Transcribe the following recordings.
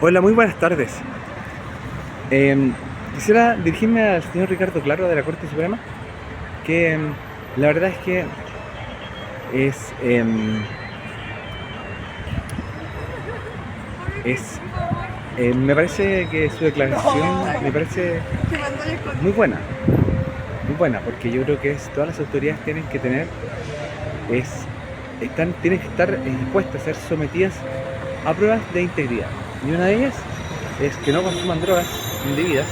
Hola, muy buenas tardes. Quisiera dirigirme al señor Ricardo Claro de la Corte Suprema, que la verdad es que es, es me parece que su declaración me parece muy buena, porque yo creo que todas las autoridades tienen que tener, tienen que estar dispuestas a ser sometidas a pruebas de integridad. Y una de ellas es que no consuman drogas indebidas,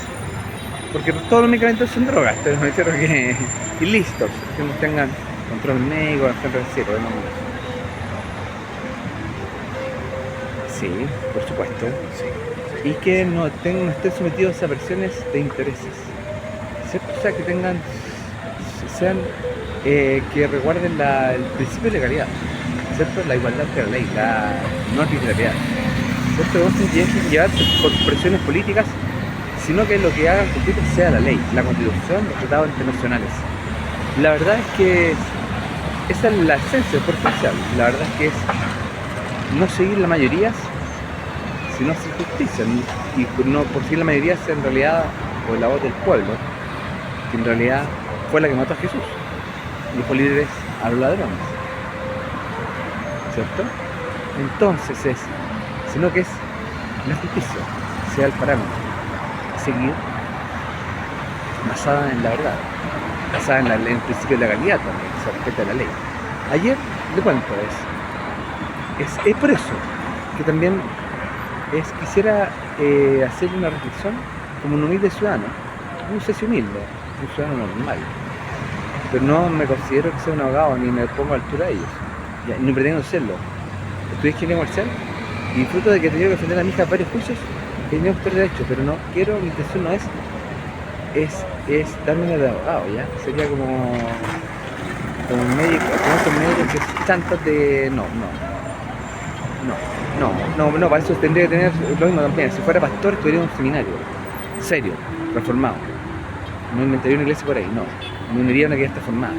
porque todos los medicamentos son drogas, pero me refiero que ilícitos, que no tengan control médico, ejemplo, cero, no. Sí, por supuesto. Y que no estén sometidos a presiones de intereses, ¿cierto? O sea, que que resguarden el principio de legalidad, ¿cierto? La igualdad de la ley, la no arbitrariedad, ¿cierto? No se dejen llevar por presiones políticas, sino que lo que hagan cumplir sea la ley, la Constitución, los tratados internacionales. La verdad es que esa es la esencia del poder judicial. La verdad es que es no seguir la mayoría, sino hacer justicia. Y no por seguir la mayoría es en realidad por la voz del pueblo, que en realidad fue la que mató a Jesús y dejó libres a los ladrones, ¿cierto? Entonces sino que es la justicia, sea el parámetro seguir, basada en la verdad, basada en el principio de legalidad también, que se respeta la ley. Ayer, de cuento es por eso que también quisiera hacer una reflexión como un humilde ciudadano. No sé si humilde, un ciudadano normal, pero no me considero que sea un abogado ni me pongo a la altura de ellos, ya, ni pretendo serlo. Estudié ingeniería comercial y disfruto de que he tenido que defender a mi hija en varios juicios que tenía que derecho, pero no quiero, mi intención no es darme de abogado, ya. Sería como un médico, como estos médicos que tantos de no, para eso tendría que tener lo mismo también. Si fuera pastor, estuviera en un seminario serio, reformado. No inventaría una iglesia por ahí, no. Me uniría a una que ya está formada,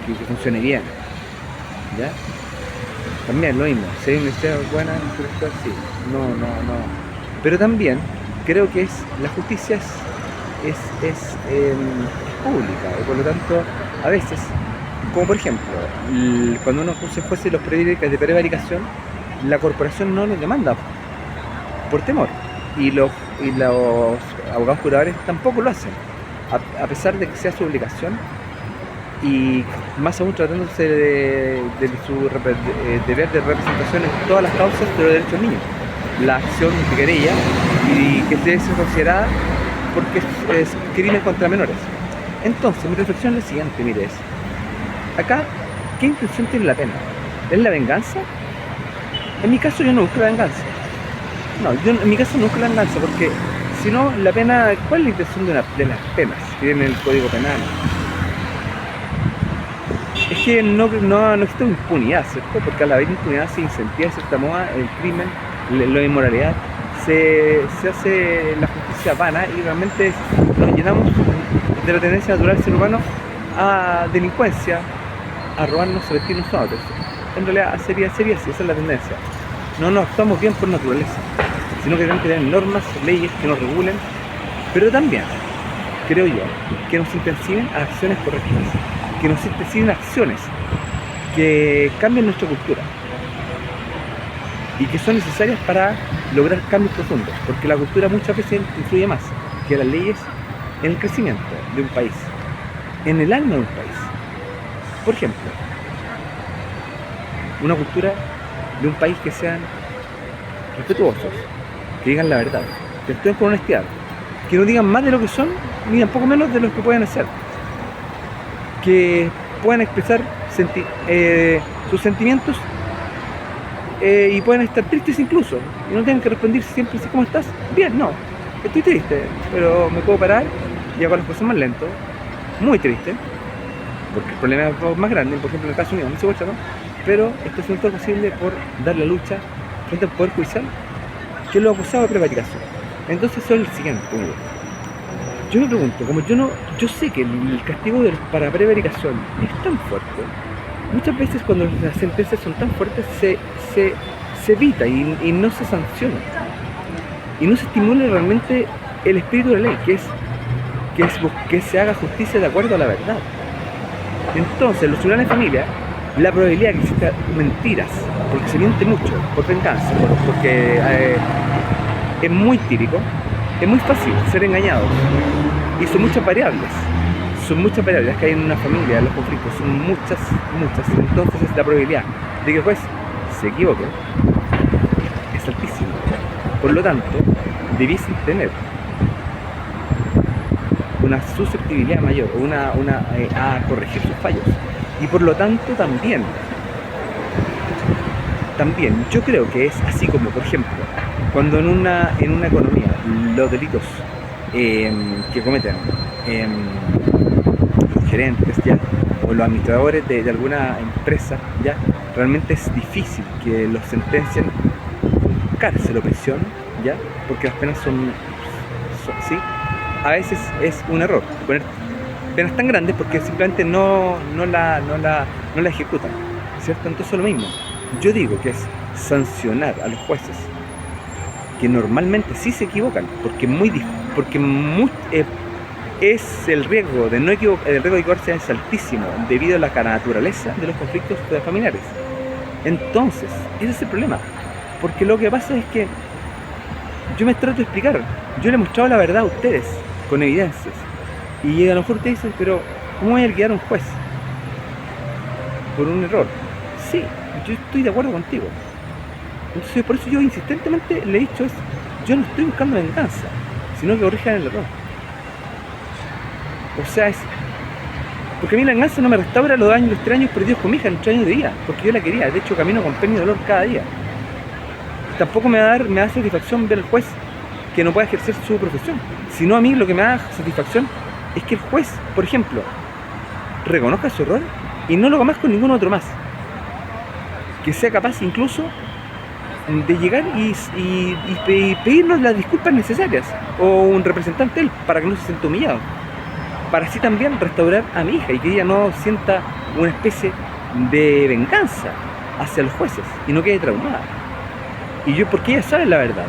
que funcione bien, ¿ya? También lo mismo, si hay una iglesia buena, sí, no. Pero también creo que la justicia es pública, y por lo tanto, a veces, como por ejemplo, cuando uno se fuese los de prevaricación, la corporación no nos demanda por temor, y los abogados curadores tampoco lo hacen, a pesar de que sea su obligación, y más aún tratándose de su deber de representación en todas las causas de los derechos del niño, la acción de querella, y que debe ser considerada porque es crimen contra menores. Entonces mi reflexión es la siguiente, mire, acá, ¿qué intención tiene la pena? ¿Es la venganza? En mi caso yo no busco la venganza. No, yo en mi caso no busco la venganza, porque si no, la pena, ¿cuál es la intención de las penas que tiene el Código Penal? Es que no existe impunidad, ¿cierto? Porque a la vez impunidad se incentiva de cierta moda el crimen, la inmoralidad, se hace la justicia vana y realmente nos llenamos de la tendencia natural del ser humano a delincuencia, a robarnos, a vestirnos a otros. En realidad sería así, esa es la tendencia. No actuamos bien por naturaleza, sino que tenemos que tener normas, leyes que nos regulen, pero también, creo yo, que nos incentiven a acciones correctas, que nos incentiven acciones que cambien nuestra cultura y que son necesarias para lograr cambios profundos, porque la cultura muchas veces influye más que las leyes en el crecimiento de un país, en el alma de un país. Por ejemplo, una cultura de un país que sean respetuosos, que digan la verdad, que actúen con honestidad, que no digan más de lo que son, ni tampoco menos de lo que pueden hacer, que puedan expresar sus sentimientos y pueden estar tristes incluso, y no tengan que responder siempre así como estás, bien, no, estoy triste, pero me puedo parar y hago las cosas más lento, muy triste, porque el problema es más grande, por ejemplo en el caso mío, no se vuelve, ¿no? Pero esto es todo posible por dar la lucha frente al Poder Judicial, que lo acusado de prevaricación. Entonces eso es el siguiente, mire. Yo me pregunto, como yo sé que el castigo para prevaricación es tan fuerte, muchas veces cuando las sentencias son tan fuertes se evita y no se sanciona. y no se estimule realmente el espíritu de la ley, que se haga justicia de acuerdo a la verdad. Entonces, los tribunales de familia, la probabilidad de que existan mentiras, porque se miente mucho, por venganza, porque es muy típico, es muy fácil ser engañados, y son muchas variables que hay en una familia, los conflictos son muchas, entonces la probabilidad de que el juez se equivoque es altísima. Por lo tanto, debiesen tener una susceptibilidad mayor a corregir sus fallos, y por lo tanto también yo creo que es así como, por ejemplo, cuando en una economía los delitos que cometen los gerentes ya o los administradores de alguna empresa ya, realmente es difícil que los sentencien cárcel o prisión ya, porque las penas son sí, a veces es un error poner penas tan grandes porque simplemente no la ejecutan, ¿cierto? Entonces lo mismo, yo digo que es sancionar a los jueces que normalmente sí se equivocan, porque es el riesgo de equivocarse es altísimo debido a la naturaleza de los conflictos familiares. Entonces, ese es el problema, porque lo que pasa es que yo me trato de explicar, yo le he mostrado la verdad a ustedes con evidencias, y a lo mejor ustedes dicen, pero ¿cómo voy a guiar a un juez por un error? Sí, yo estoy de acuerdo contigo. Entonces, por eso yo insistentemente le he dicho yo no estoy buscando venganza, sino que corrijan el error. O sea, porque a mí la venganza no me restaura los 3 años perdidos con mi hija, los 3 años de vida, porque yo la quería. De hecho, camino con pena y dolor cada día. Tampoco me da satisfacción ver al juez que no pueda ejercer su profesión, sino a mí lo que me da satisfacción es que el juez, por ejemplo, reconozca su error y no lo haga más con ningún otro más, que sea capaz incluso de llegar y pedirnos las disculpas necesarias, o un representante él, para que no se sienta humillado, para así también restaurar a mi hija y que ella no sienta una especie de venganza hacia los jueces y no quede traumada. Y yo, porque ella sabe la verdad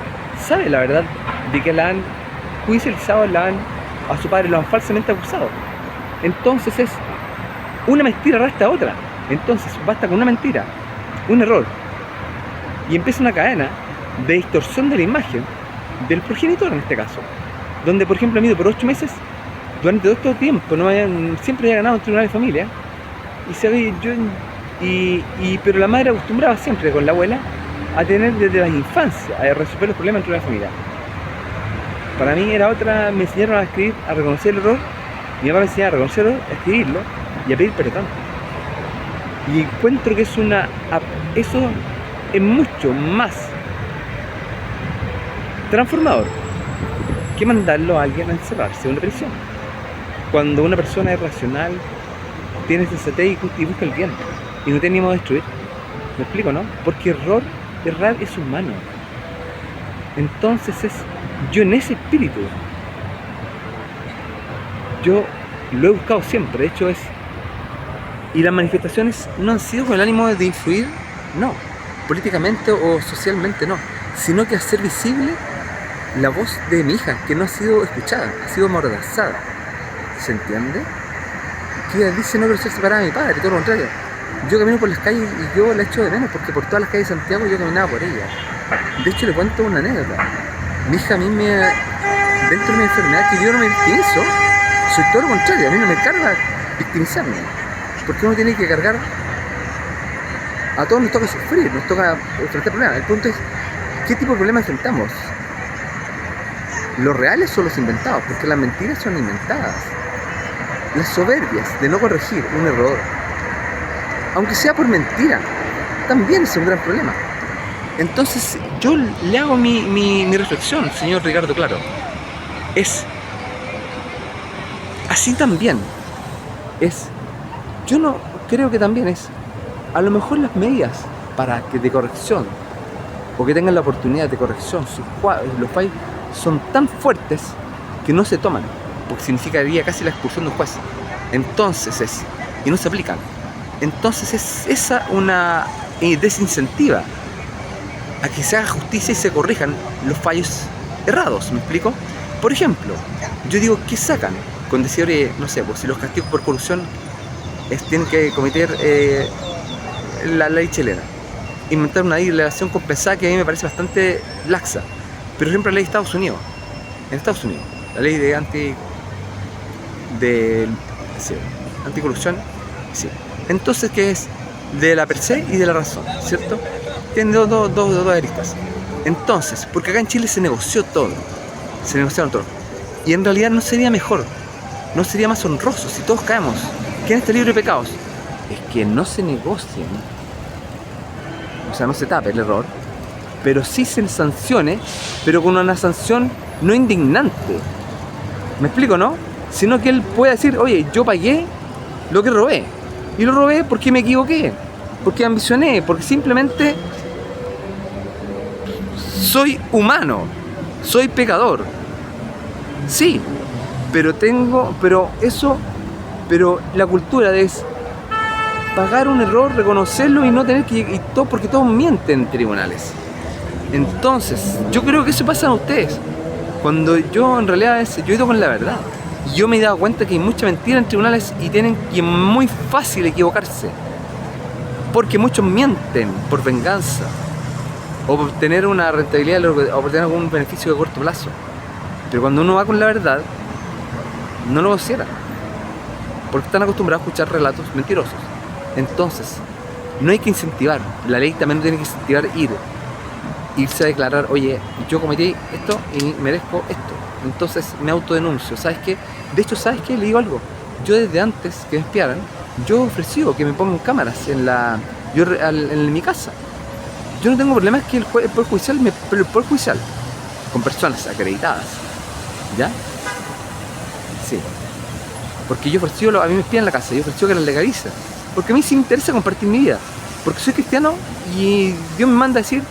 de que la han judicializado, a su padre lo han falsamente acusado. Entonces es una mentira arrastra a otra. Entonces basta con una mentira, un error, y empieza una cadena de distorsión de la imagen del progenitor en este caso, donde por ejemplo a mí por 8 meses, durante todo este tiempo, siempre había ganado en tribunal de familia, pero la madre acostumbraba siempre con la abuela a tener desde la infancia, a resolver los problemas en tribunal de familia. Para mí era otra, me enseñaron a escribir, a reconocer el error, mi papá me enseñaba a reconocerlo, a escribirlo y a pedir perdón. Y encuentro que eso es mucho más transformador que mandarlo a alguien a encerrarse en una prisión. Cuando una persona es racional, tiene sensatez y busca el bien, y no tiene ánimo de destruir. ¿Me explico, no? Porque errar es humano. Entonces yo en ese espíritu, yo lo he buscado siempre. De hecho y las manifestaciones no han sido con el ánimo de influir, no, políticamente o socialmente no, sino que hacer visible la voz de mi hija, que no ha sido escuchada, ha sido amordazada. ¿Se entiende? Que ella dice no quiero ser separada de mi padre, todo lo contrario. Yo camino por las calles y yo la echo de menos, porque por todas las calles de Santiago yo caminaba por ella. De hecho, le cuento una anécdota. Mi hija a mí dentro de mi enfermedad, que yo no me victimizo, soy todo lo contrario, a mí no me carga victimizarme, porque uno tiene que cargar, a todos nos toca sufrir, nos toca enfrentar problemas. El punto es, ¿qué tipo de problemas enfrentamos? ¿Los reales o los inventados? Porque las mentiras son inventadas. Las soberbias de no corregir un error, aunque sea por mentira, también es un gran problema. Entonces yo le hago mi reflexión, señor Ricardo Claro. Es así también. Yo no creo que también es, a lo mejor las medidas para que de corrección, o que tengan la oportunidad de corrección, los fallos son tan fuertes que no se toman, porque significaría casi la expulsión de un juez. Entonces y no se aplican. Entonces es esa una desincentiva a que se haga justicia y se corrijan los fallos errados, ¿me explico? Por ejemplo, yo digo, ¿qué sacan con decir, no sé, pues si los castigos por corrupción tienen que cometer la ley chilena? Inventar una ley de elevación compensada que a mí me parece bastante laxa. Pero, por ejemplo, la ley de Estados Unidos. En Estados Unidos, la ley de anticorrupción, sí. Entonces, ¿qué es? De la per se y de la razón, ¿cierto? Tiene dos aristas. Entonces, porque acá en Chile se negoció todo. Se negociaron todo. Y en realidad no sería mejor, no sería más honroso si todos caemos. ¿Quién está libre de pecados? Es que no se negocien. O sea, no se tape el error, pero sí se sancione, pero con una sanción no indignante. ¿Me explico, no? Sino que él pueda decir, oye, yo pagué lo que robé. Y lo robé porque me equivoqué, porque ambicioné, porque simplemente soy humano, soy pecador. Sí, pero la cultura es pagar un error, reconocerlo y no tener que... Y todo, porque todos mienten en tribunales. Entonces, yo creo que eso pasa a ustedes. Cuando yo en realidad yo he ido con la verdad. Yo me he dado cuenta que hay mucha mentira en tribunales y es muy fácil equivocarse. Porque muchos mienten por venganza. O por obtener una rentabilidad o por obtener algún beneficio de corto plazo. Pero cuando uno va con la verdad, no lo considera. Porque están acostumbrados a escuchar relatos mentirosos. Entonces, no hay que incentivar. La ley también tiene que incentivar irse a declarar, oye, yo cometí esto y merezco esto. Entonces me autodenuncio. ¿Sabes qué? De hecho, ¿sabes qué? Le digo algo. Yo desde antes que me espiaran, yo he ofrecido que me pongan cámaras en mi casa. Yo no tengo problemas que el Poder Judicial, con personas acreditadas, ¿ya? Sí. Porque yo ofreció, a mí me espían en la casa, yo ofreció que las legalice. Porque a mí sí me interesa compartir mi vida. Porque soy cristiano y Dios me manda a decir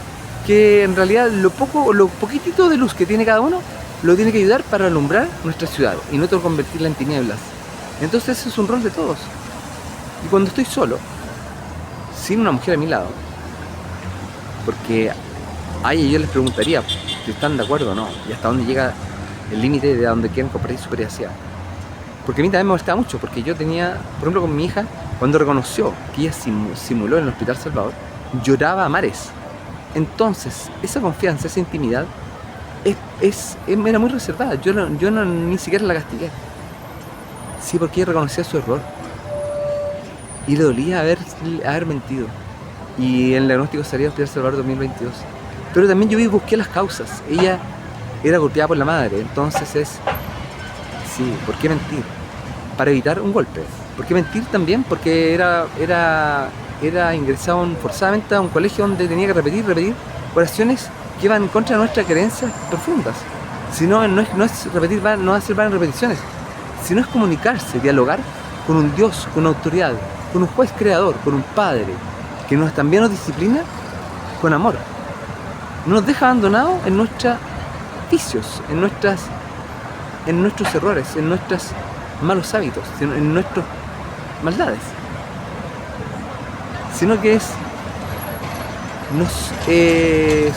que en realidad lo poquitito de luz que tiene cada uno, lo tiene que ayudar para alumbrar nuestra ciudad y no convertirla en tinieblas. Entonces ese es un rol de todos. Y cuando estoy solo, sin una mujer a mi lado, porque a ella yo les preguntaría si están de acuerdo o no, y hasta dónde llega el límite de donde quieren compartir su privacidad. Porque a mí también me molestaba mucho, porque yo tenía, por ejemplo, con mi hija, cuando reconoció que ella simuló en el Hospital Salvador, lloraba a mares. Entonces, esa confianza, esa intimidad, era muy reservada. Yo ni siquiera la castigué. Sí, porque ella reconocía su error. Y le dolía haber mentido. Y en el diagnóstico salía Hospital Salvador 2022. Pero también yo busqué las causas. Ella era golpeada por la madre. Entonces sí, ¿por qué mentir? Para evitar un golpe. ¿Por qué mentir también? Porque era ingresado forzadamente a un colegio donde tenía que repetir oraciones que iban en contra de nuestras creencias profundas. Si no es repetir, no hacer van repeticiones, sino es comunicarse, dialogar con un Dios, con una autoridad, con un juez creador, con un Padre, que también nos disciplina con amor. No nos deja abandonados en nuestros vicios, en nuestros errores, en nuestros malos hábitos, en nuestras maldades. Sino que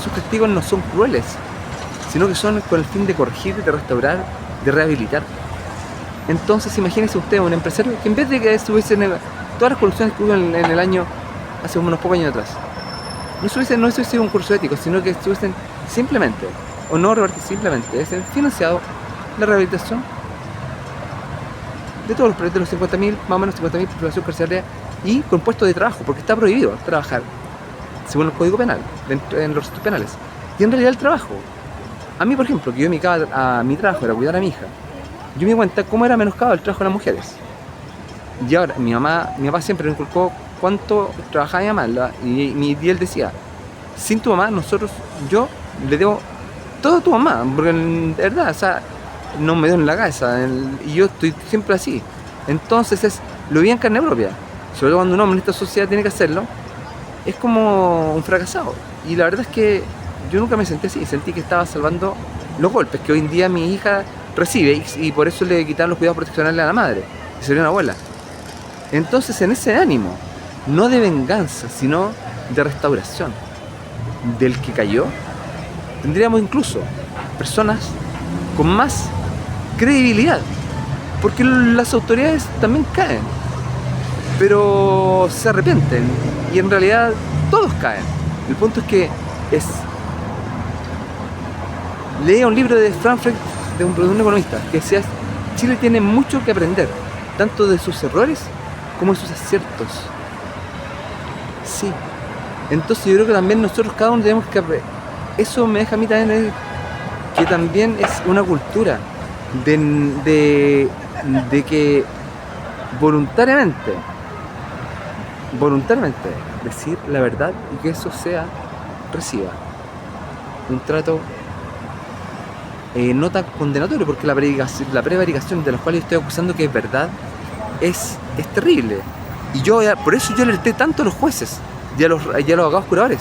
sus castigos no son crueles, sino que son con el fin de corregir, de restaurar, de rehabilitar. Entonces imagínense usted un empresario que en vez de que estuviesen todas las corrupciones que hubo en el año, hace unos pocos años atrás, no estuviese un curso ético, sino que estuviesen simplemente, o no revertir, simplemente, financiado la rehabilitación de todos los proyectos de los 50.000, más o menos 50.000 población carcelaria, y con puestos de trabajo, porque está prohibido trabajar según el Código Penal, en los recintos penales. Y en realidad el trabajo, a mí por ejemplo, que yo me dedicaba a mi trabajo, era cuidar a mi hija, yo me di cuenta cómo era menoscabado el trabajo de las mujeres. Y ahora, mi papá siempre me inculcó cuánto trabajaba mi mamá, y él decía, sin tu mamá, yo le debo todo a tu mamá, porque de verdad, o sea, no me dio en la cabeza, y yo estoy siempre así. Entonces lo vi en carne propia, sobre todo cuando un hombre en esta sociedad tiene que hacerlo, es como un fracasado. Y la verdad es que yo nunca me sentí así, sentí que estaba salvando los golpes que hoy en día mi hija recibe, y por eso le quitaron los cuidados proteccionales a la madre, y se dio una abuela. Entonces, en ese ánimo, no de venganza, sino de restauración del que cayó, tendríamos incluso personas con más credibilidad, porque las autoridades también caen, pero se arrepienten y en realidad todos caen. El punto es que leía un libro de Frankfurt, de un economista, que decía: Chile tiene mucho que aprender, tanto de sus errores como de sus aciertos. Sí. Entonces yo creo que también nosotros cada uno tenemos que eso me deja a mí también que también es una cultura de que voluntariamente decir la verdad y que eso reciba un trato no tan condenatorio, porque la prevaricación de la cual yo estoy acusando que es verdad es terrible. Y por eso yo alerté tanto a los jueces y a los abogados curadores.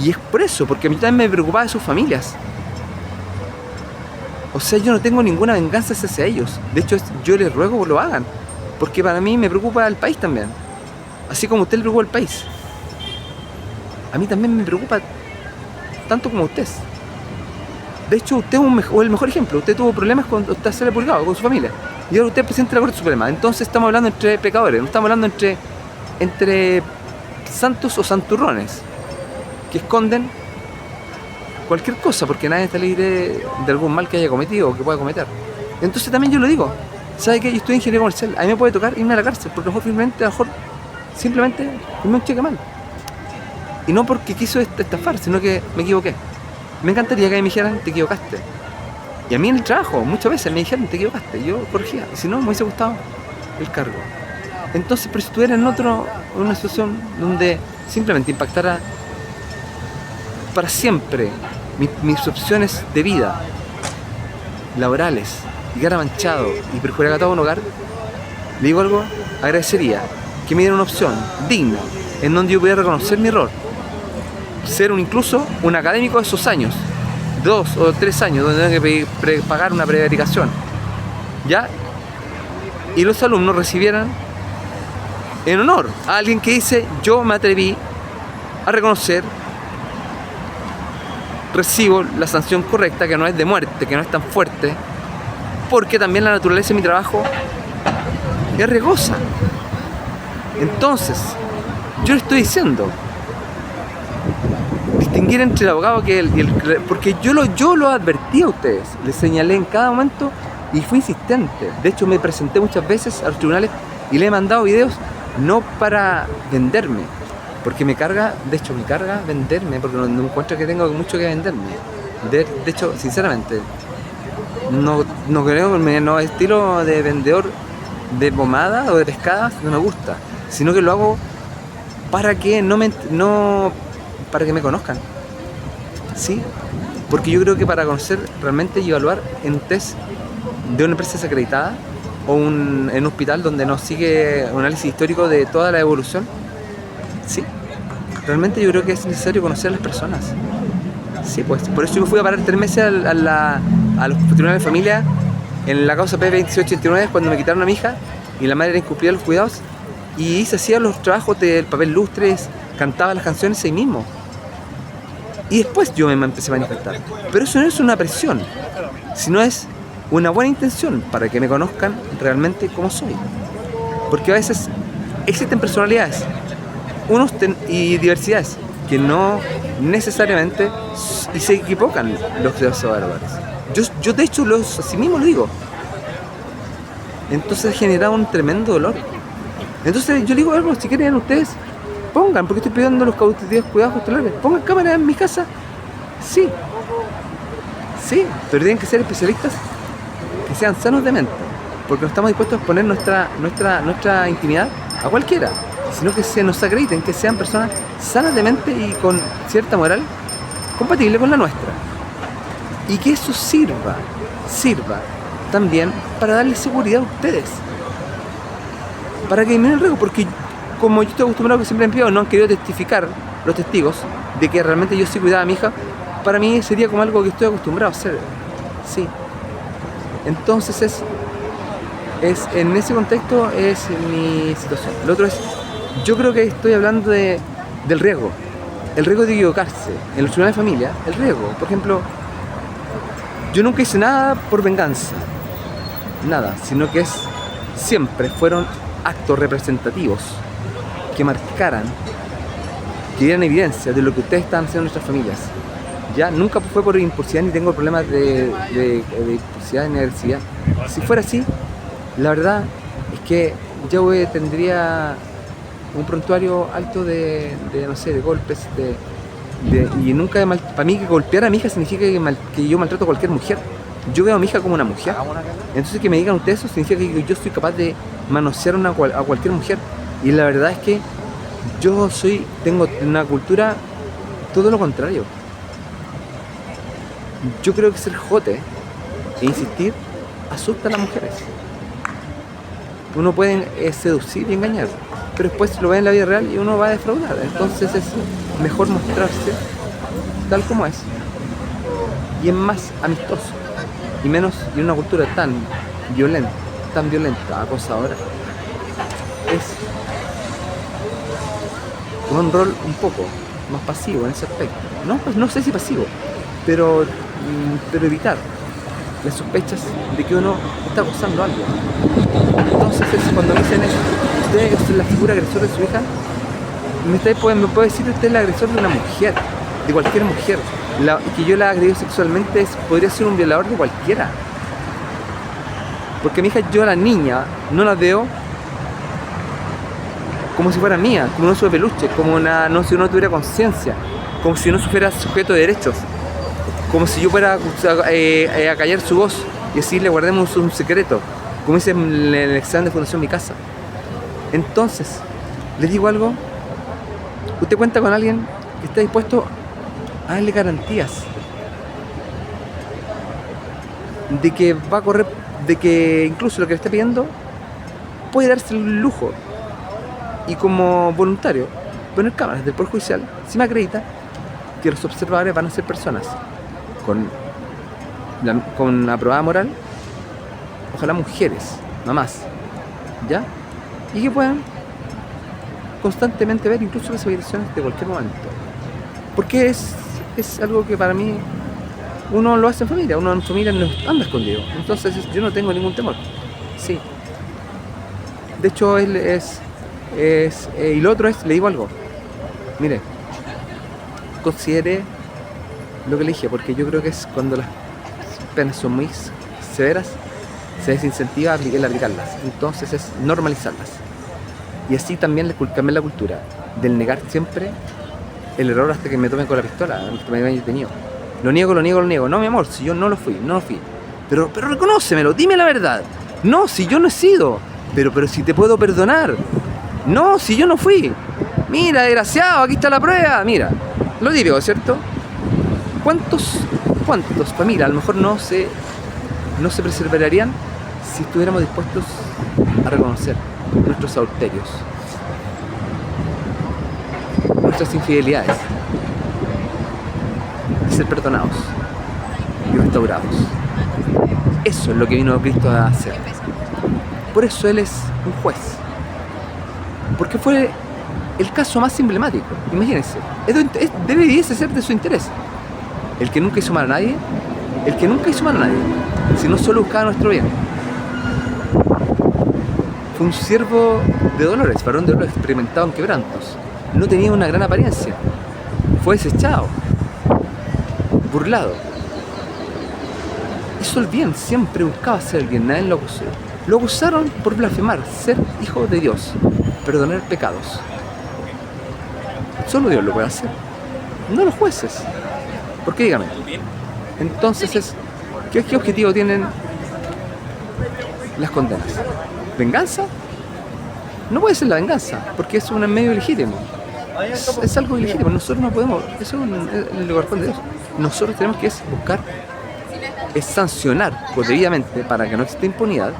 Y es por eso, porque a mí también me preocupaba de sus familias. O sea, yo no tengo ninguna venganza hacia ellos. De hecho, yo les ruego que lo hagan, porque para mí me preocupa el país también. Así como a usted le preocupa el país, a mí también me preocupa tanto como a usted. De hecho, usted es el mejor ejemplo. Usted tuvo problemas cuando usted se le publicado con su familia. Y ahora usted es presidente de la Corte Suprema. Entonces estamos hablando entre pecadores, no estamos hablando entre santos o santurrones que esconden cualquier cosa, porque nadie está libre de algún mal que haya cometido o que pueda cometer. Entonces también yo lo digo: ¿sabe qué? Yo estoy en ingeniería comercial, a mí me puede tocar irme a la cárcel, porque a lo mejor simplemente firmé un cheque mal. Y no porque quiso estafar, sino que me equivoqué. Me encantaría que me dijeran: te equivocaste. Y a mí en el trabajo muchas veces me dijeron: te equivocaste. Y yo corregía, y si no, me hubiese gustado el cargo. Entonces, pero si estuviera en una situación donde simplemente impactara para siempre mis opciones de vida laborales, y quedara manchado y perjudicado a todo un hogar, le digo algo: agradecería que me dieran una opción digna en donde yo pudiera reconocer mi error, ser incluso un académico de esos años, 2 o 3 años, donde tengo que pagar una prevaricación, ¿ya? Y los alumnos recibieran en honor a alguien que dice: yo me atreví a reconocer, recibo la sanción correcta, que no es de muerte, que no es tan fuerte, porque también la naturaleza de mi trabajo es riesgosa. Entonces, yo le estoy diciendo distinguir entre el abogado porque yo lo advertí a ustedes, les señalé en cada momento y fui insistente. De hecho, me presenté muchas veces a los tribunales y le he mandado videos, no para venderme, porque me carga venderme, porque no encuentro que tengo mucho que venderme. De hecho, sinceramente, no creo, no estilo de vendedor de pomada o de pescadas, no me gusta, sino que lo hago para que para que me conozcan, ¿sí? Porque yo creo que para conocer realmente y evaluar en un test de una empresa desacreditada o en un hospital donde nos sigue un análisis histórico de toda la evolución, ¿sí? Realmente yo creo que es necesario conocer a las personas. Sí, pues por eso yo me fui a parar 3 meses a los tribunales de familia en la causa P2889, cuando me quitaron a mi hija y la madre era incumplida de los cuidados, y se hacía los trabajos del papel lustres, cantaba las canciones ahí mismo. Y después yo me empecé a manifestar. Pero eso no es una presión, sino es una buena intención para que me conozcan realmente como soy. Porque a veces existen personalidades y diversidades que no necesariamente y se equivocan los evaluadores. Yo de hecho así mismo lo digo. Entonces genera un tremendo dolor. Entonces yo digo: algo, si quieren ustedes, pongan, porque estoy pidiendo los cautivos cuidados costalares, pongan cámaras en mi casa. Sí, pero tienen que ser especialistas que sean sanos de mente, porque no estamos dispuestos a exponer nuestra intimidad a cualquiera, sino que se nos acrediten, que sean personas sanas de mente y con cierta moral compatible con la nuestra, y que eso sirva también para darle seguridad a ustedes, para que disminuya el riesgo, porque como yo estoy acostumbrado, que siempre no han querido testificar los testigos de que realmente yo sí cuidaba a mi hija. Para mí sería como algo que estoy acostumbrado a hacer, sí. Entonces en ese contexto es mi situación. Lo otro es, yo creo que estoy hablando del riesgo, el riesgo de equivocarse en los tribunales de familia, el riesgo. Por ejemplo, Yo nunca hice nada por venganza, nada, sino que siempre fueron actos representativos que marcaran, que dieran evidencia de lo que ustedes estaban haciendo en nuestras familias. Ya nunca fue por impulsividad, ni tengo problemas de impulsividad ni agresividad. Si fuera así, la verdad es que yo tendría un prontuario alto de no sé, de golpes, y nunca para mí que golpear a mi hija significa que yo maltrato a cualquier mujer. Yo veo a mi hija como una mujer. Entonces que me digan ustedes eso significa que yo soy capaz de manosear a cualquier mujer. Y la verdad es que yo tengo una cultura todo lo contrario. Yo creo que ser jote e insistir asusta a las mujeres. Uno puede seducir y engañar, pero después lo ve en la vida real y uno va a defraudar. Entonces es mejor mostrarse tal como es. Y es más amistoso. Y menos en una cultura tan violenta, acosadora. Es un rol un poco más pasivo en ese aspecto. No sé si pasivo, pero evitar las sospechas de que uno está acosando algo. Entonces cuando dicen eso, usted es la figura agresora de su hija, me puede decir usted es el agresor de una mujer, de cualquier mujer. Que yo la agredido sexualmente podría ser un violador de cualquiera. Porque mi hija, yo a la niña no la veo como si fuera mía, como un oso de peluche, como si uno tuviera conciencia, como si uno fuera sujeto de derechos, como si yo fuera a callar su voz y así le guardemos un secreto, como dice en el examen de Fundación Mi Casa. Entonces, les digo algo, usted cuenta con alguien que está dispuesto a darle garantías de que va a correr, de que incluso lo que le está pidiendo puede darse el lujo y como voluntario poner cámaras del Poder Judicial, si me acredita que los observadores van a ser personas con aprobada moral, ojalá mujeres, mamás, ¿ya? Y que puedan constantemente ver incluso las agresiones de cualquier momento. Porque es algo que para mí uno lo hace en familia, uno en familia no anda escondido. Entonces yo no tengo ningún temor. Sí. De hecho, él y lo otro es, le digo algo. Mire, considere lo que le dije, porque yo creo que es cuando las penas son muy severas, se desincentiva el aplicarlas. Entonces es normalizarlas. Y así también cambiar la cultura del negar siempre el error hasta que me tomen con la pistola, hasta que me hayan detenido. Lo niego. No, mi amor, si yo no lo fui. Pero reconócemelo, dime la verdad. No, si yo no he sido. Pero si te puedo perdonar. No, si yo no fui. Mira, desgraciado, aquí está la prueba. Mira, lo típico, ¿cierto? ¿Cuántos familias a lo mejor no se preservarían si estuviéramos dispuestos a reconocer nuestros adulterios, nuestras infidelidades, y ser perdonados y restaurados? Eso es lo que vino Cristo a hacer. Por eso Él es un juez, porque fue el caso más emblemático. Imagínense, debería ser de su interés. El que nunca hizo mal a nadie, sino solo buscaba nuestro bien. Fue un siervo de dolores, varón de dolores, experimentado en quebrantos. No tenía una gran apariencia. Fue desechado, burlado. Hizo el bien, siempre buscaba hacer el bien, nadie lo acusó. Lo acusaron por blasfemar, ser hijo de Dios, perdonar pecados. Solo Dios lo puede hacer, no los jueces. ¿Por qué? Dígame. Entonces, ¿qué objetivo tienen las condenas? ¿Venganza? No puede ser la venganza, porque es un medio ilegítimo. Es algo ilegítimo. Nosotros no podemos, eso es el lugar de Dios. Nosotros tenemos que buscar, sancionar debidamente para que no exista impunidad,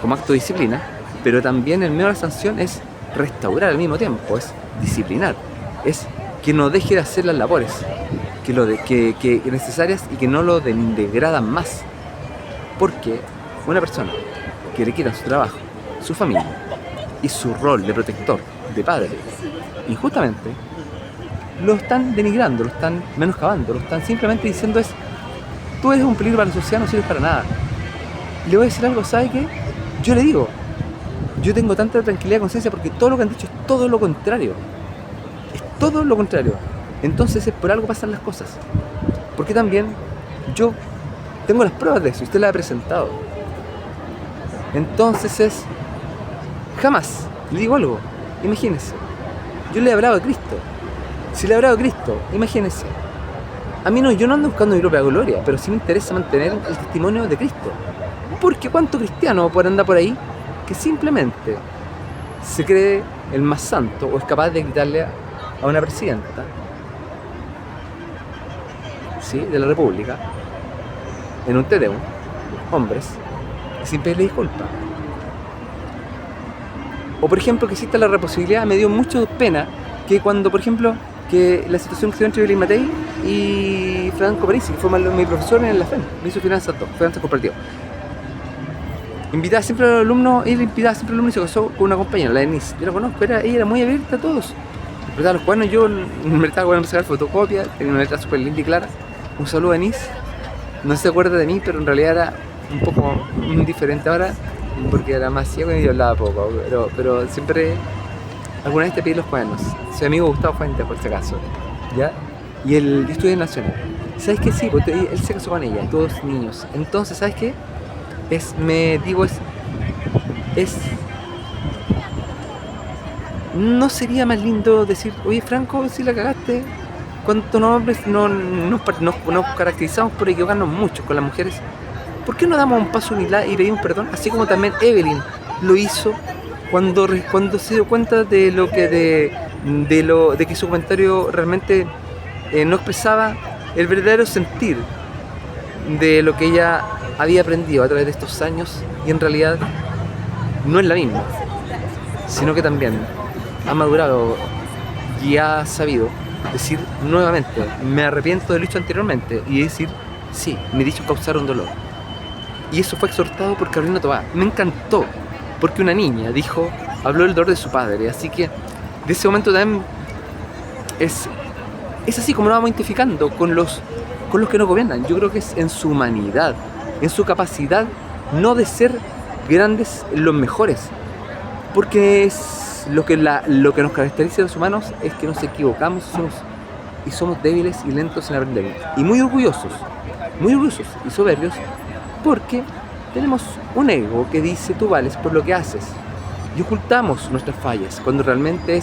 como acto de disciplina, pero también el medio de la sanción es restaurar al mismo tiempo, es disciplinar, es que no deje de hacer las labores que necesarias y que no lo degradan más. Porque una persona que le quitan su trabajo, su familia y su rol de protector, de padre, injustamente lo están denigrando, lo están menoscabando, lo están simplemente diciendo tú eres un peligro para la sociedad, no sirves para nada. Le voy a decir algo, ¿sabe qué? Yo le digo, yo tengo tanta tranquilidad de conciencia porque todo lo que han dicho es todo lo contrario. Es todo lo contrario. Entonces es por algo pasan las cosas. Porque también yo tengo las pruebas de eso, usted las ha presentado. Entonces es... Jamás, le digo algo, imagínese. Yo le he hablado de Cristo. Si le he hablado de Cristo, imagínese. A mí no, yo no ando buscando mi propia gloria, pero sí me interesa mantener el testimonio de Cristo. Porque cuánto cristiano por andar por ahí que simplemente se cree el más santo o es capaz de quitarle a una presidenta, ¿sí?, de la República, en un TDU, hombres, y sin pedirle disculpas. O por ejemplo que exista la reposibilidad, me dio mucho pena que cuando, por ejemplo, que la situación que se dio entre Evelyn Matei y Franco Parisi, que fue mi profesor en la FEM, me hizo finanzas corporativas. Invitaba siempre a los alumnos, él invitaba siempre a los alumnos y se casó con una compañera, la Denise. Yo la conozco, ella era muy abierta a todos. Interpretaba los cuadernos, yo me estaba bueno a sacar fotocopias, tenía una letra súper linda y clara. Un saludo a Denise. No se acuerda de mí, pero en realidad era un poco diferente ahora, porque era más ciego y yo hablaba poco, pero siempre alguna vez te pedí los cuadernos. Soy amigo Gustavo Fuentes, por si acaso, ¿ya? Y él estudia en Nacional. ¿Sabes qué? Sí, porque él se casó con ella, todos niños. Entonces, ¿sabes qué? ¿No sería más lindo decir, oye Franco, si la cagaste? ¿Cuántos hombres nos caracterizamos por equivocarnos mucho con las mujeres? ¿Por qué no damos un paso unidad y pedimos perdón? Así como también Evelyn lo hizo cuando se dio cuenta de que su comentario realmente no expresaba el verdadero sentir de lo que ella había aprendido a través de estos años, y en realidad no es la misma, sino que también ha madurado y ha sabido decir nuevamente, me arrepiento de lo hecho anteriormente, y decir, sí, mis dichos causaron dolor. Y eso fue exhortado por Carolina Tobar. Me encantó, porque una niña habló del dolor de su padre, así que de ese momento también es así como nos vamos identificando con los que nos gobiernan. Yo creo que es en su humanidad, en su capacidad no de ser grandes, los mejores, porque es lo que nos caracteriza a los humanos es que nos equivocamos y somos débiles y lentos en aprender, y muy orgullosos y soberbios, porque tenemos un ego que dice tú vales por lo que haces, y ocultamos nuestras fallas cuando realmente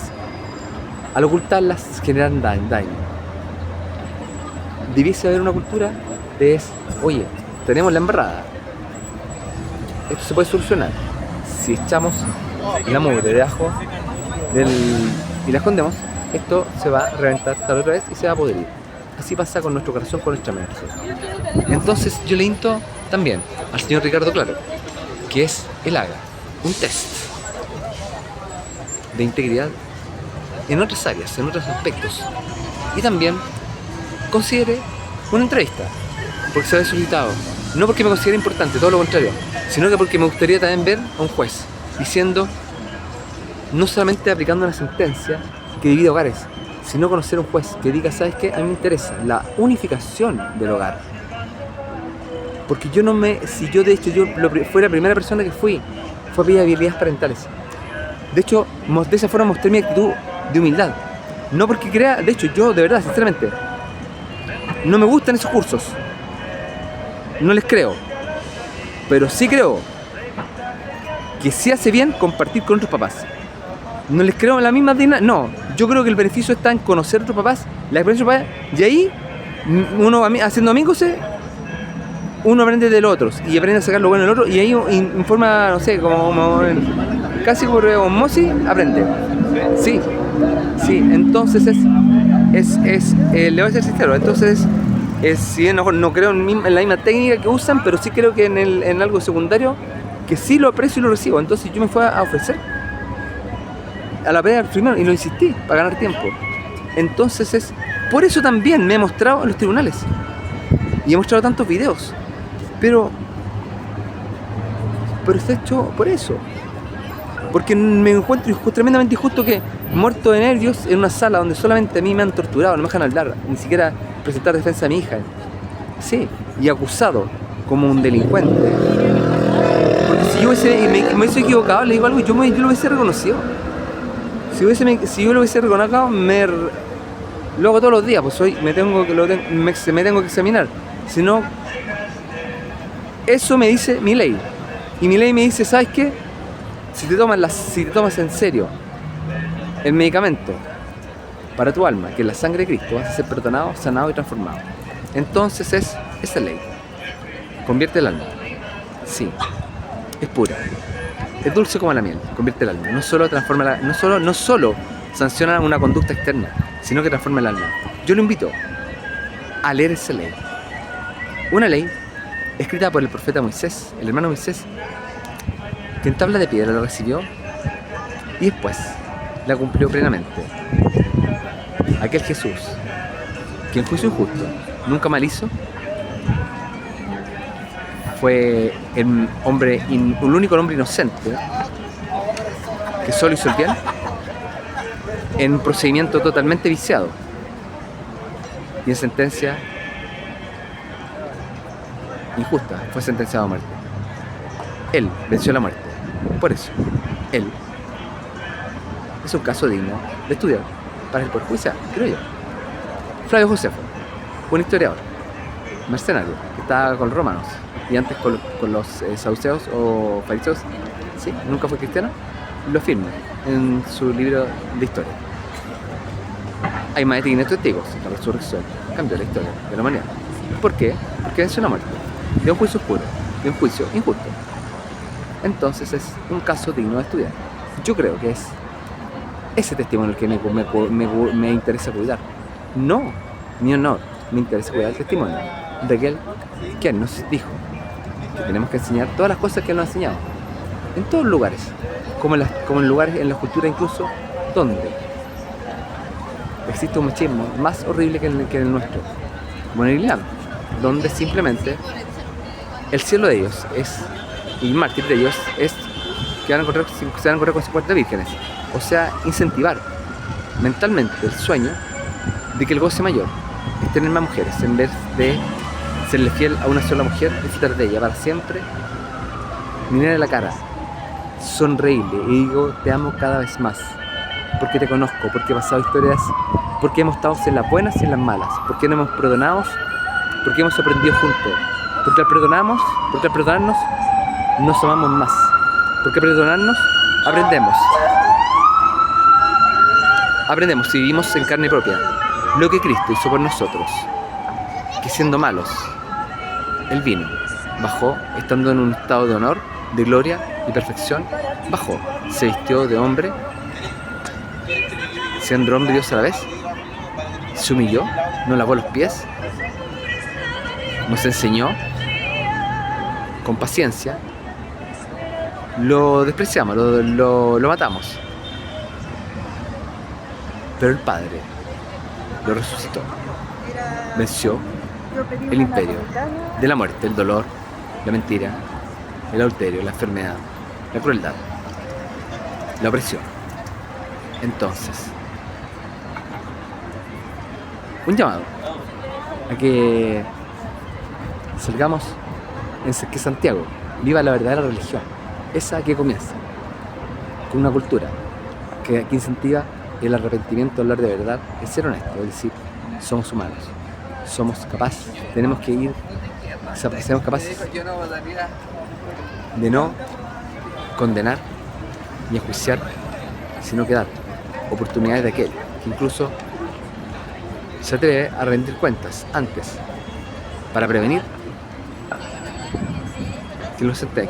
al ocultarlas generan daño. Debiese haber una cultura de oye, tenemos la embarrada, esto se puede solucionar si echamos la mugre debajo y la escondemos, esto se va a reventar tal otra vez y se va a podrir. Así pasa con nuestro corazón, con nuestra mente. Entonces yo le invito también al señor Ricardo Claro que él haga un test de integridad en otras áreas, en otros aspectos, y también considere una entrevista, porque se ha solicitado, no porque me considere importante, todo lo contrario, sino que porque me gustaría también ver a un juez diciendo, no solamente aplicando una sentencia que divide hogares, sino conocer a un juez que diga, ¿sabes qué? A mí me interesa la unificación del hogar. Porque yo fue la primera persona que fue a pedir habilidades parentales. De hecho, de esa forma mostré mi actitud de humildad. No porque crea, de hecho, yo de verdad, sinceramente, no me gustan esos cursos. No les creo. Pero sí creo que sí hace bien compartir con otros papás. No les creo en la misma dignidad. No, yo creo que el beneficio está en conocer a otros papás, la experiencia de papás, y ahí uno haciendo amigos uno aprende de los otros y aprende a sacar lo bueno del otro, y ahí en forma, no sé, como casi por osmosis aprende. Sí, entonces le voy a ser sincero, entonces si bien no creo en la misma técnica que usan, pero sí creo que en algo secundario que sí lo aprecio y lo recibo. Entonces yo me fui a ofrecer a la pega primero y lo insistí para ganar tiempo. Entonces por eso también me he mostrado en los tribunales y he mostrado tantos videos, pero está hecho por eso, porque me encuentro tremendamente injusto que muerto de nervios en una sala donde solamente a mí me han torturado, no me dejan hablar, ni siquiera presentar defensa a mi hija, Sí, y acusado como un delincuente. Porque si yo me hubiese equivocado, le digo algo, yo lo hubiese reconocido. Si yo lo hubiese reconocido, lo hago todos los días, pues me tengo que examinar. Si no, eso me dice mi ley. Y mi ley me dice, ¿sabes qué? Si te tomas en serio el medicamento para tu alma, que es la sangre de Cristo, vas a ser perdonado, sanado y transformado. Entonces esa ley. Convierte el alma. Sí. Es pura. Es dulce como la miel. Convierte el alma. No solo sanciona una conducta externa, sino que transforma el alma. Yo lo invito a leer esa ley. Una ley escrita por el profeta Moisés, el hermano Moisés, que en tabla de piedra lo recibió y después la cumplió plenamente. Aquel Jesús, que en juicio injusto nunca mal hizo, fue el único hombre inocente que solo hizo el bien en un procedimiento totalmente viciado y en sentencia injusta, fue sentenciado a muerte. Él venció la muerte. Por eso, él es un caso digno de estudiar para el Poder Judicial, creo yo. Flavio Josefo, un historiador, mercenario, que estaba con los romanos y antes con los saduceos o fariseos, ¿sí? Nunca fue cristiano, lo afirma en su libro de historia. Hay más de 500 testigos, la resurrección cambió la historia de la humanidad. ¿Por qué? Porque venció la muerte, de un juicio oscuro, de un juicio injusto. Entonces es un caso digno de estudiar. Yo creo que es ese testimonio el que me interesa cuidar. No mi honor, me interesa cuidar el testimonio de aquel que nos dijo que tenemos que enseñar todas las cosas que él nos ha enseñado. En todos los lugares, como en lugares, en la cultura incluso, donde existe un machismo más horrible que el nuestro, como en el Islam, donde simplemente el cielo de ellos y el mártir de ellos es que se van a encontrar con 50 vírgenes. O sea, incentivar mentalmente el sueño de que el goce mayor es tener más mujeres en vez de serle fiel a una sola mujer, disfrutar de ella para siempre, mirarle la cara, sonreírle y digo te amo cada vez más, porque te conozco, porque he pasado historias, porque hemos estado en las buenas y en las malas, porque nos hemos perdonado, porque hemos aprendido juntos, porque al perdonarnos nos amamos más, porque al perdonarnos aprendemos y vivimos en carne propia lo que Cristo hizo por nosotros, que siendo malos Él vino, bajó, estando en un estado de honor, de gloria y perfección, bajó, se vistió de hombre, siendo hombre y Dios a la vez, se humilló, nos lavó los pies, nos enseñó con paciencia, lo despreciamos, lo matamos, pero el Padre lo resucitó, venció el imperio de la muerte, el dolor, la mentira, el adulterio, la enfermedad, la crueldad, la opresión. Entonces, un llamado a que salgamos en que Santiago viva la verdadera religión, esa que comienza con una cultura que incentiva el arrepentimiento, hablar de verdad, el ser honesto, es decir, somos humanos, somos capaces, seamos capaces de no condenar ni enjuiciar, sino que dar oportunidades de aquel que incluso se atreve a rendir cuentas antes para prevenir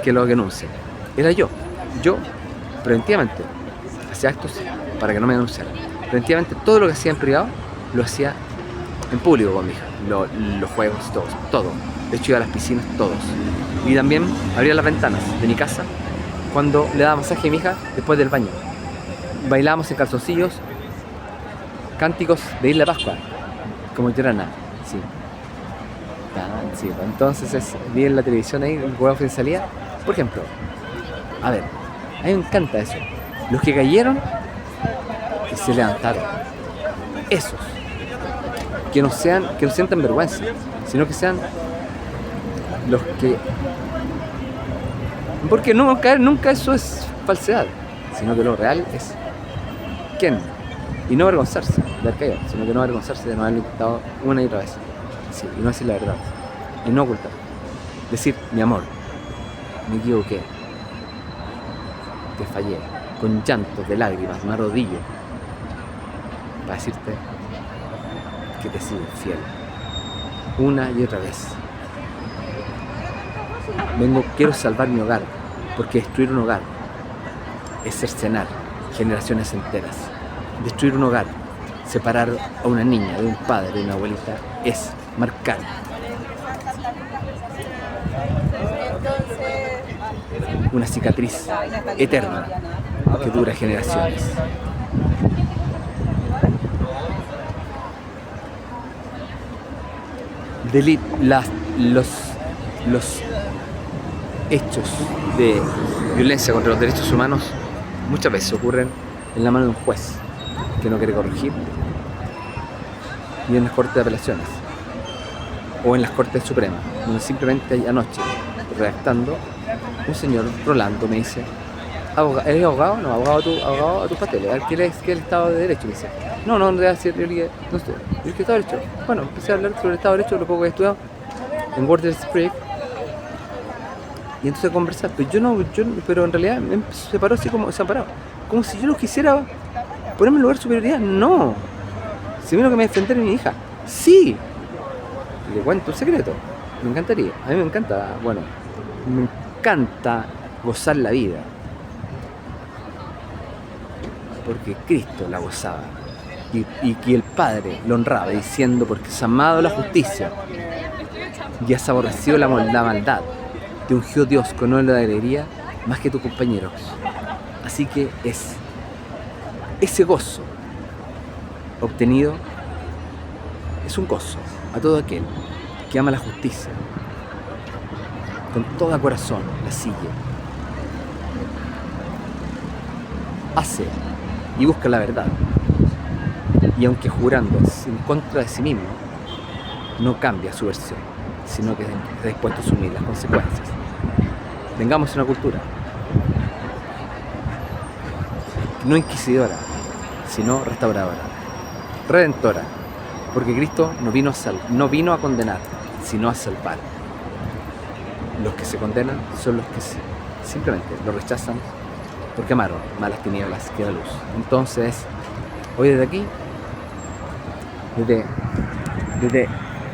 que lo denuncien. Era yo preventivamente hacía actos para que no me denunciaran. Preventivamente todo lo que hacía en privado lo hacía en público con mi hija, los juegos, todo. De hecho iba a las piscinas, todos. Y también abría las ventanas de mi casa cuando le daba masaje a mi hija después del baño. Bailábamos en calzoncillos, cánticos de Isla Pascua, como Llorana, sí. Sí, entonces vi en la televisión ahí, el huevo que salía. Por ejemplo, a ver, a mí me encanta eso. Los que cayeron y se levantaron. Esos que no sientan vergüenza, sino que sean los que... Porque no caer nunca eso es falsedad, sino que lo real es quién. Y no avergonzarse de haber caído, sino que no avergonzarse de no haberlo intentado una y otra vez. Sí, y no decir la verdad, y no ocultar. Decir, mi amor, me equivoqué, te fallé, con llantos de lágrimas, me arrodillo para decirte que te sigo fiel, una y otra vez. Quiero salvar mi hogar, porque destruir un hogar es cercenar generaciones enteras. Destruir un hogar, separar a una niña de un padre, de una abuelita, es marcar una cicatriz eterna que dura generaciones. Los hechos de violencia contra los derechos humanos muchas veces ocurren en la mano de un juez que no quiere corregir, y en las Cortes de Apelaciones o en las Cortes Supremas, donde simplemente anoche, redactando, un señor Rolando me dice: ¿eres abogado? No, abogado a tus papeles. A ver, ¿qué es el Estado de Derecho? Me dice: no le voy a decir, no estoy. ¿Y qué Estado de Derecho? Bueno, empecé a hablar sobre el Estado de Derecho, lo poco que he estudiado en Wordle Spring. Y entonces conversar, pero en realidad me separó así como separado. Como si yo no quisiera ponerme en lugar de superioridad. No. Si vino que me defender a mi hija. Sí. Y le cuento un secreto. Me encantaría. A mí me encanta, me encanta gozar la vida. Porque Cristo la gozaba. Y que el Padre lo honraba diciendo: porque has amado la justicia y has aborrecido la maldad, te ungió Dios con óleo de alegría más que tus compañeros. Así que es ese gozo obtenido, es un gozo a todo aquel que ama la justicia, con todo corazón la sigue, hace y busca la verdad, y aunque jurando en contra de sí mismo, no cambia su versión, sino que está dispuesto a asumir las consecuencias. Tengamos una cultura no inquisidora, sino restauradora, redentora, porque Cristo no vino a condenar, sino a salvar. Los que se condenan son los que simplemente lo rechazan porque amaron más las tinieblas que la luz. Entonces, hoy desde aquí,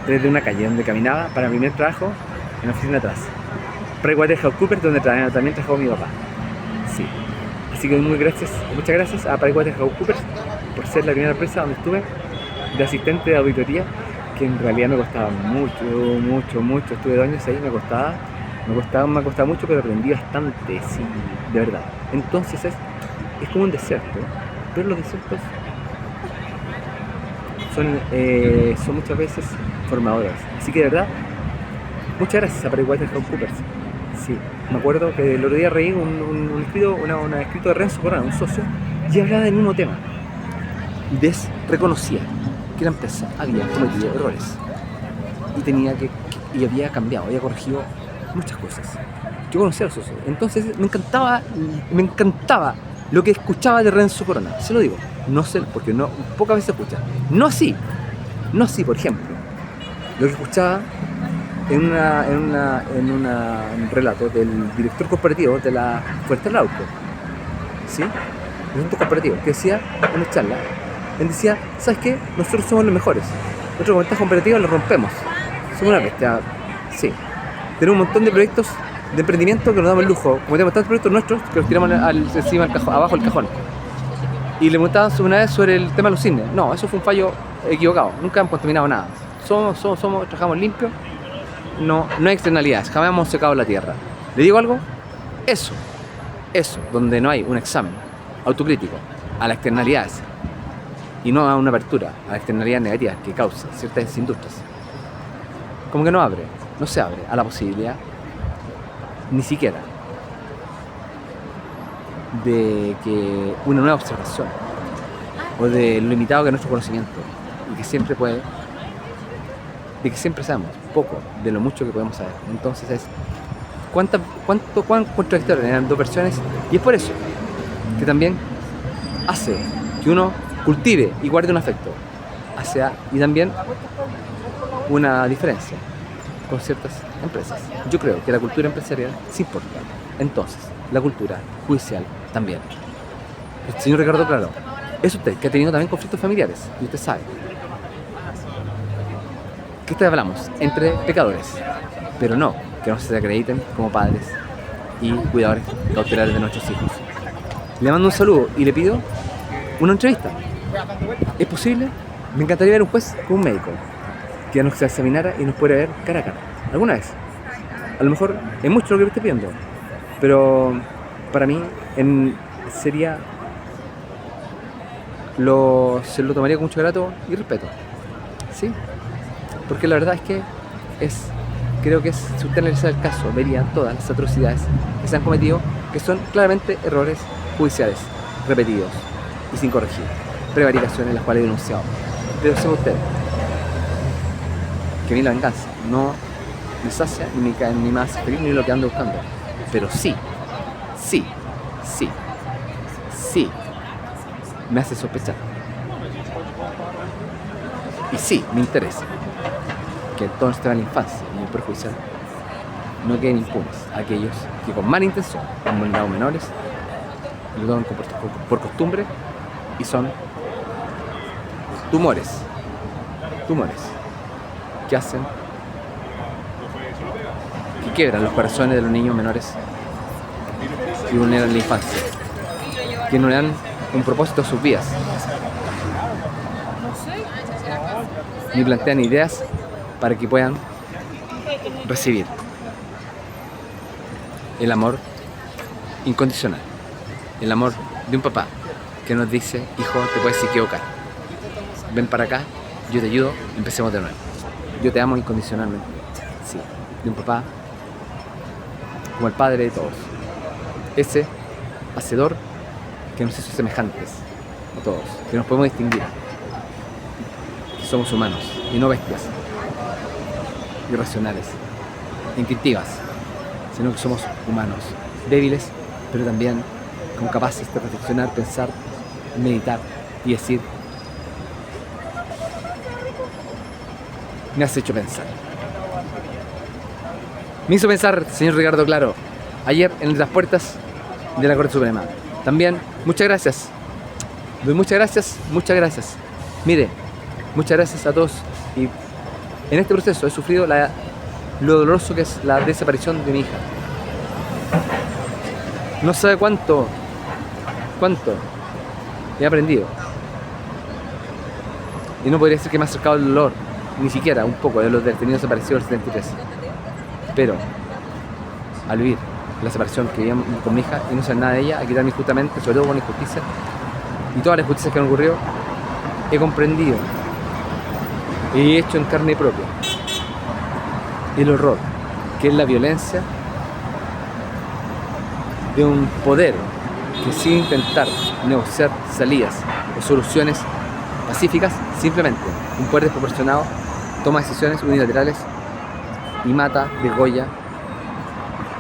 desde una calle donde caminaba para mi primer trabajo en la oficina atrás, PricewaterhouseCoopers, donde también trabajó mi papá. Sí. Así que muchas gracias a PricewaterhouseCoopers por ser la primera empresa donde estuve de asistente de auditoría, que en realidad me costaba mucho. Estuve 2 años ahí, me costaba mucho, pero aprendí bastante, sí, de verdad. Entonces es como un desierto, pero los desiertos son muchas veces formadores. Así que de verdad, muchas gracias a PricewaterhouseCoopers. Sí, me acuerdo que el otro día reí un escrito de Renzo Corona, un socio, y hablaba del mismo tema. Reconocía que la empresa había cometido errores y había cambiado, había corregido muchas cosas. Yo conocía a los socios, entonces me encantaba lo que escuchaba de Renzo Corona. Se lo digo, no sé, porque pocas veces se escucha. No así, por ejemplo, lo que escuchaba en un relato del director corporativo de la Fuerte del Auto, ¿sí? El director corporativo, que decía en una charla, él decía: ¿sabes qué? Nosotros somos los mejores. Nosotros con ventaja comparativa los rompemos. Somos una bestia. Sí. Tenemos un montón de proyectos de emprendimiento que nos damos el lujo. Como tenemos tantos proyectos nuestros que los tiramos abajo del cajón. Y le preguntaban una vez sobre el tema de los cisnes. No, eso fue un fallo equivocado. Nunca hemos contaminado nada. Trabajamos limpio. No hay externalidades. Jamás hemos secado la tierra. ¿Le digo algo? Eso, donde no hay un examen autocrítico a las externalidades y no a una apertura a las externalidades negativas que causan ciertas industrias, como que no se abre a la posibilidad ni siquiera de que una nueva observación o de lo limitado que es nuestro conocimiento, y que siempre puede de que siempre sabemos poco de lo mucho que podemos saber. Entonces es cuán contradictorias eran dos versiones, y es por eso que también hace que uno cultive y guarde un afecto y también una diferencia con ciertas empresas. Yo creo que la cultura empresarial sí importa, entonces la cultura judicial también. El señor Ricardo Claro es usted que ha tenido también conflictos familiares, y usted sabe que usted hablamos entre pecadores, pero no que no se acrediten como padres y cuidadores cautelares de nuestros hijos. Le mando un saludo y le pido una entrevista. ¿Es posible? Me encantaría ver un juez con un médico que nos examinara y nos pudiera ver cara a cara. ¿Alguna vez? A lo mejor es mucho lo que me estoy pidiendo, pero para mí sería se lo tomaría con mucho grato y respeto. ¿Sí? Porque la verdad es que creo que si usted analiza el caso, vería todas las atrocidades que se han cometido, que son claramente errores judiciales repetidos y sin corregir, prevaricaciones las cuales he denunciado. Pero sepa usted que a mí la venganza no me sacia ni me hace feliz ni lo que ando buscando, pero sí me hace sospechar, y sí me interesa que todo este de la infancia y el perjudicial no queden impunes a aquellos que con mala intención han vulnerado menores, lo toman por costumbre, y son tumores que hacen que quiebran los corazones de los niños menores y vulneran la infancia, que no le dan un propósito a sus vidas, ni plantean ideas para que puedan recibir el amor incondicional, el amor de un papá que nos dice: hijo, te puedes equivocar, ven para acá, yo te ayudo, empecemos de nuevo, yo te amo incondicionalmente. Sí, de un papá como el padre de todos, ese hacedor que nos hizo semejantes a todos, que nos podemos distinguir, que somos humanos y no bestias irracionales, instintivas, sino que somos humanos, débiles, pero también como capaces de reflexionar, pensar, meditar y decir: me has hecho pensar. Me hizo pensar, señor Ricardo Claro, ayer en las puertas de la Corte Suprema. También, muchas gracias. Muchas gracias. Mire, muchas gracias a todos. Y en este proceso he sufrido lo doloroso que es la desaparición de mi hija. No sabe cuánto he aprendido. Y no podría decir que me ha acercado el dolor, ni siquiera un poco, de los detenidos desaparecidos del 73. Pero al vivir la separación que viví con mi hija y no saber nada de ella, a quitarme injustamente, sobre todo con la injusticia y todas las injusticias que han ocurrido, he comprendido y he hecho en carne propia el horror que es la violencia de un poder que, sin intentar negociar salidas o soluciones pacíficas, simplemente un poder desproporcionado toma decisiones unilaterales y mata, degolla,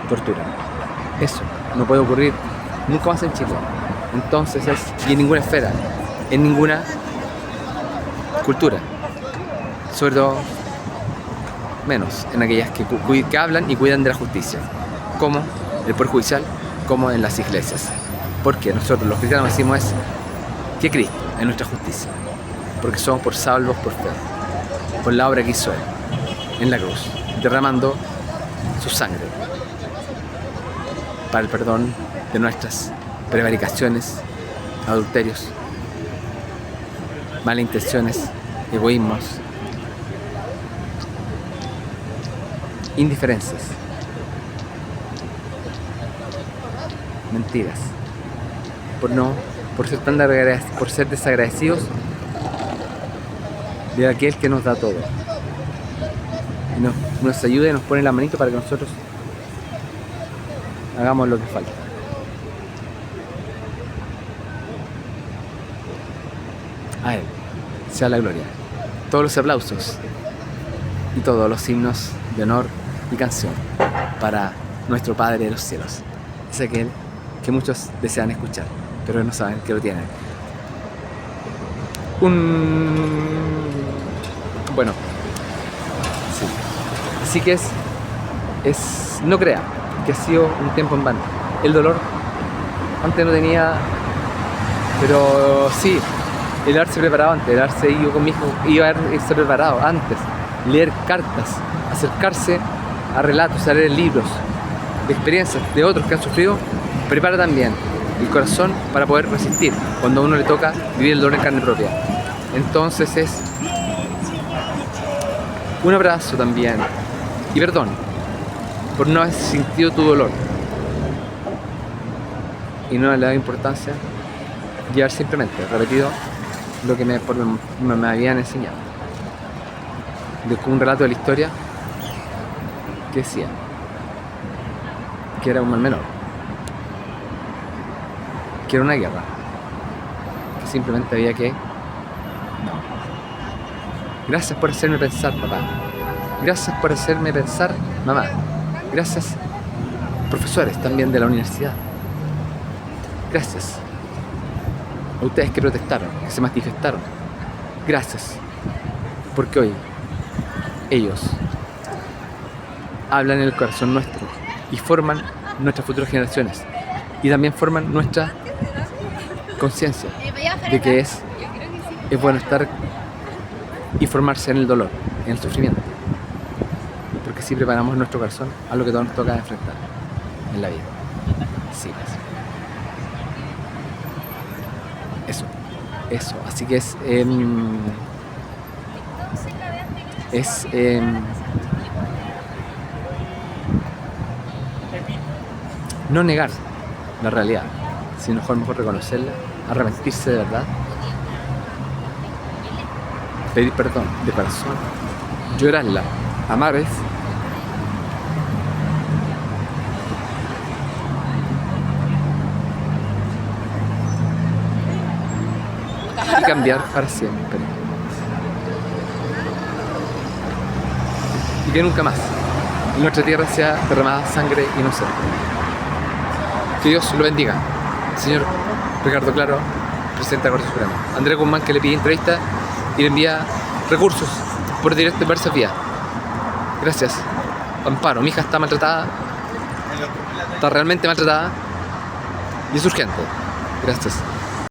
tortura. Eso no puede ocurrir nunca más en Chile. Entonces y en ninguna esfera, en ninguna cultura, sobre todo menos en aquellas que hablan y cuidan de la justicia, como el Poder Judicial, como en las iglesias. Porque nosotros los cristianos decimos que Cristo es nuestra justicia, porque somos por salvos por fe, por la obra que hizo Él en la cruz, derramando su sangre para el perdón de nuestras prevaricaciones, adulterios, malas intenciones, egoísmos, indiferencias, mentiras, por ser desagradecidos de aquel que nos da todo y nos ayuda y nos pone la manito para que nosotros hagamos lo que falta. A Él sea la gloria. Todos los aplausos y todos los himnos de honor y canción para nuestro Padre de los cielos. Es aquel que muchos desean escuchar, pero no saben que lo tienen. Bueno, sí. Así que no crea que ha sido un tiempo en vano. El dolor antes no tenía, pero sí, el haberse preparado antes, el haberse ido con mi hijo, iba a haberse preparado antes, leer cartas, acercarse a relatos, a leer libros, de experiencias de otros que han sufrido, prepara también el corazón para poder resistir cuando a uno le toca vivir el dolor en carne propia. Entonces es un abrazo también y perdón por no haber sentido tu dolor y no le dado importancia y haber simplemente repetido lo que me habían enseñado. De un relato de la historia que decía que era un mal menor, que era una guerra, que simplemente había que... No. Gracias por hacerme pensar, papá. Gracias por hacerme pensar, mamá. Gracias, profesores también de la universidad. Gracias a ustedes que protestaron, que se manifestaron. Gracias, porque hoy ellos hablan en el corazón nuestro y forman nuestras futuras generaciones y también forman nuestra conciencia de que es bueno estar y formarse en el dolor, en el sufrimiento, porque así preparamos nuestro corazón a lo que todos nos toca enfrentar en la vida. Sí, eso, así que no negar la realidad, sino mejor reconocerla, arrepentirse de verdad, pedir perdón de corazón, llorarla, amar y cambiar para siempre. Y que nunca más en nuestra tierra sea derramada sangre inocente. Que Dios lo bendiga. Señor Ricardo Claro, presidente de la Corte Suprema. Andrés Guzmán, que le pide entrevista y le envía recursos por directo y diversas vías. Gracias. Amparo, mi hija está maltratada. Está realmente maltratada. Y es urgente. Gracias.